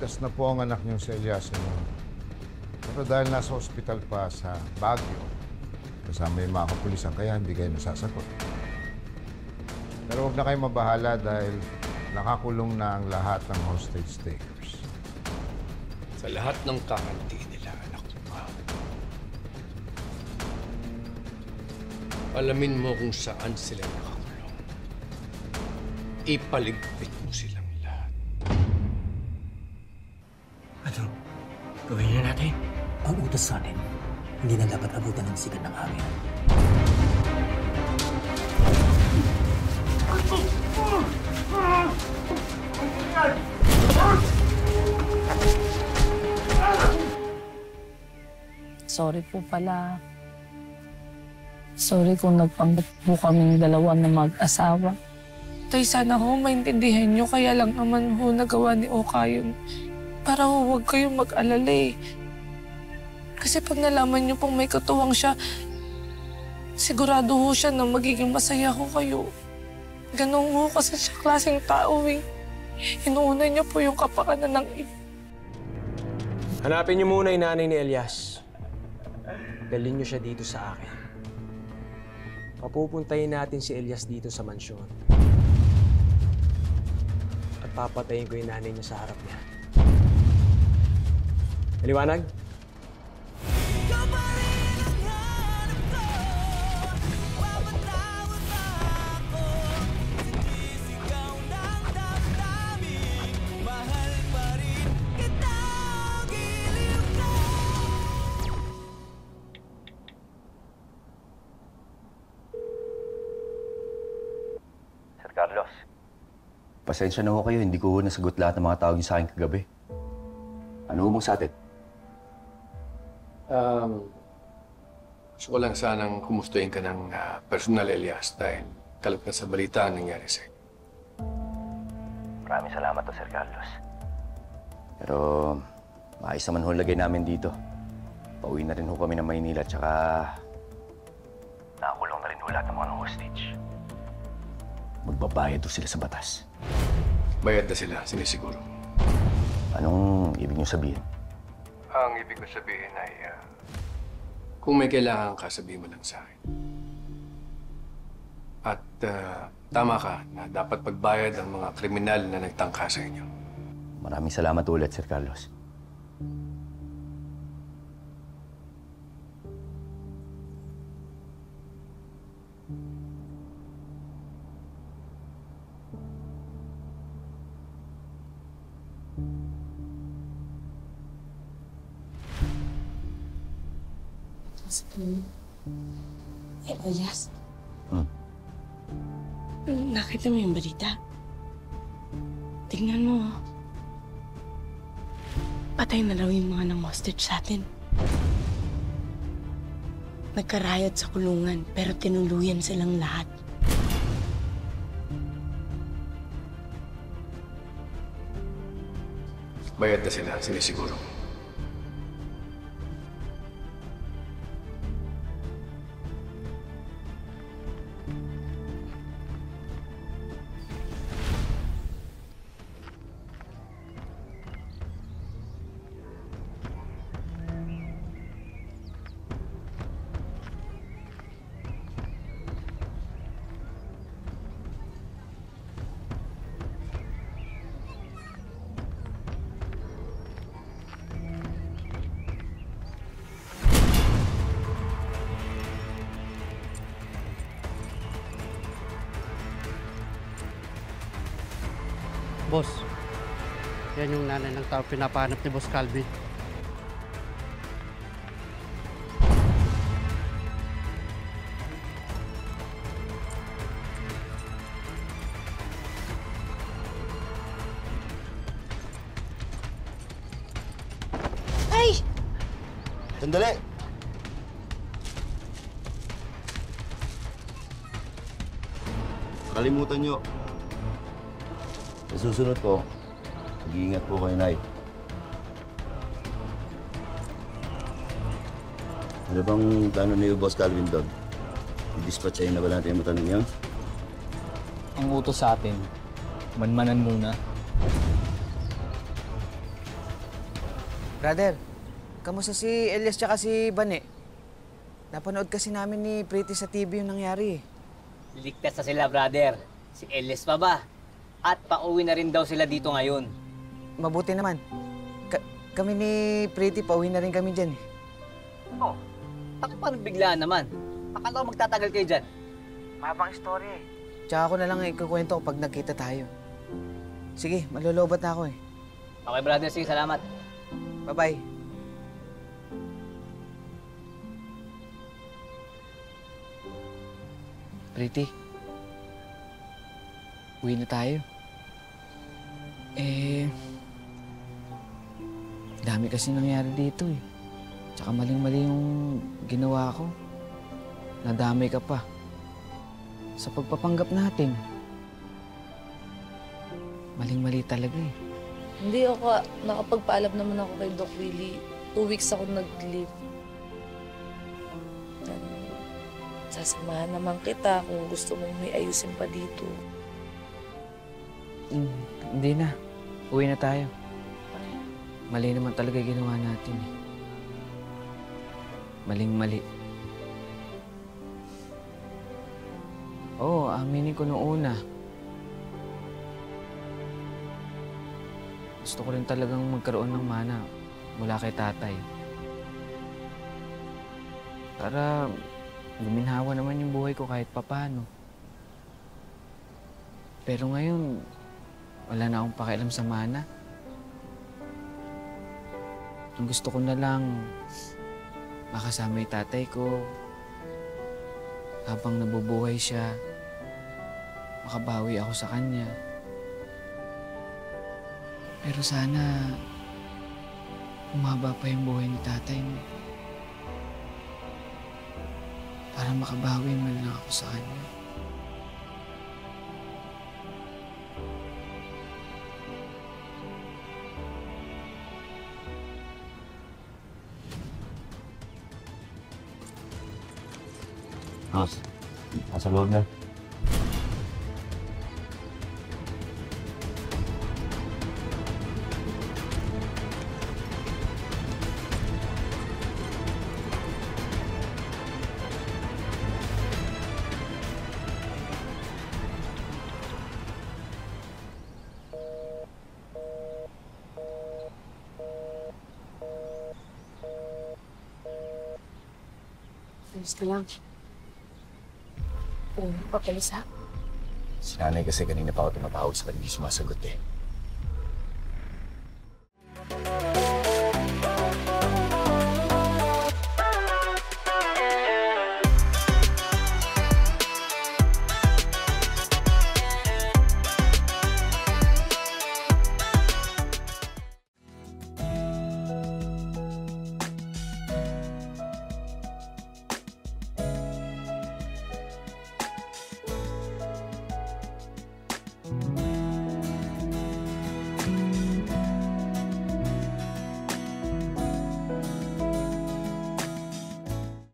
Ligtas na po ang anak niyong si Elias. Pero dahil nasa ospital pa sa Baguio, kasama yung mga kapulisan, kaya hindi kayo nasasagot. Pero huwag na kayo mabahala dahil nakakulong na ang lahat ng hostage takers. Sa lahat ng kakamti nila, anak ko pa. Alamin mo kung saan sila nakakulong. Ipaligpit mo silang lahat. Ano? Gawin na natin? Ang utos sa atin, hindi na dapat abutan ng sigat ng hangin. Sorry po pala. Sorry kung nagpanggap po kaming dalawa na mag-asawa. Tay, sana ho maintindihan nyo, kaya lang naman ho nagawa ni Oka yun. Para ho huwag kayong mag-alala eh. Kasi pag nalaman nyo pong may katuwang siya, sigurado ho siya na magiging masaya ho kayo. Ganun ho kasi siya klaseng tao eh. Inuuna niya po yung kapakanan ng iba. Hanapin niyo muna yung nanay ni Elias. Dalhin niyo siya dito sa akin. Papupuntahin natin si Elias dito sa mansyon. At papatayin ko yung nanay niya sa harap niya. Maliwanag? Carlos. Pasensya na ho kayo, hindi ko nasagot lahat ng mga tawag niyo sa akin kagabi. Ano mong sa atin? Gusto ko lang sanang kumustuhin ka ng personal, Elias, dahil kalat na sa balita ang nangyari sa'yo. Maraming salamat to, Sir Carlos. Pero maayos naman ho lagay namin dito. Pauwi na rin ho kami ng Maynila, tsaka nakakulong na rin ho lahat ng mga hostage. Magbabayad do sila sa batas. Bayad na sila, sinisiguro. Anong ibig niyo sabihin? Ang ibig ko sabihin ay, kung may kailangan ka, sabihin mo lang sa akin. At tama ka na dapat pagbayad ang mga kriminal na nagtangka sa inyo. Maraming salamat ulit, Sir Carlos. Elias? Nakita mo yung balita? Tingnan mo. Patay na raw yung mga nang-hostage sa atin. Nagkarayot sa kulungan, pero tinuluyan silang lahat. Bayad na sila, sinisiguro. Boss, yan yung nanay ng tao pinapahanap ni Boss Calvin. Ay! Sandali! Kalimutan nyo. Sa susunod po, mag-iingat po kayo, Nay. Ano bang plano niyo, Boss Calvin doon? I-dispatchayin na ba natin yung matanong niyo? Ang utos sa atin, manmanan muna. Brother, kamusta si Elias tsaka si Bane? Napanood kasi namin ni Pretty sa TV yung nangyari. Ligtas na sila, brother. Si Elias pa ba? At pauwi na rin daw sila dito ngayon. Mabuti naman. Kami ni Pretty, pauwi na rin kami dyan. Oh, bakit parang biglaan naman? Akala ko magtatagal kayo dyan. Mabang istorya eh. Tsaka ako na lang ikukwento pag nagkita tayo. Sige, malulubat na ako eh. Okay, brother. Sige, salamat. Bye-bye. Pretty, uwi na tayo. Dami kasi nangyari dito eh. Tsaka maling-mali yung ginawa ko. Nadamay ka pa. Sa pagpapanggap natin. Maling-mali talaga eh. Hindi ako, nakapagpaalam naman ako kay Doc Willie. 2 weeks ako nag-leave. Sasamahan naman kita kung gusto mong may ayusin pa dito. Hindi na. Uwi na tayo. Mali naman talaga ginawa natin eh. Maling-mali. Oo, aminin ko noong una. Gusto ko rin talagang magkaroon ng mana mula kay tatay. Para guminhawa naman yung buhay ko kahit papano. Pero ngayon, wala na akong pakialam sa mana. Ang gusto ko na lang, makasama yung tatay ko. Habang nabubuhay siya, makabawi ako sa kanya. Pero sana, umaba pa yung buhay ni tatay mo. Para makabawi man lang ako sa kanya. Boss, nasa loob na. Ayos ka lang. Oo, papalis ha. Si nanay kasi kanina pa ako tumatawag sa kanya, hindi sumasagot eh.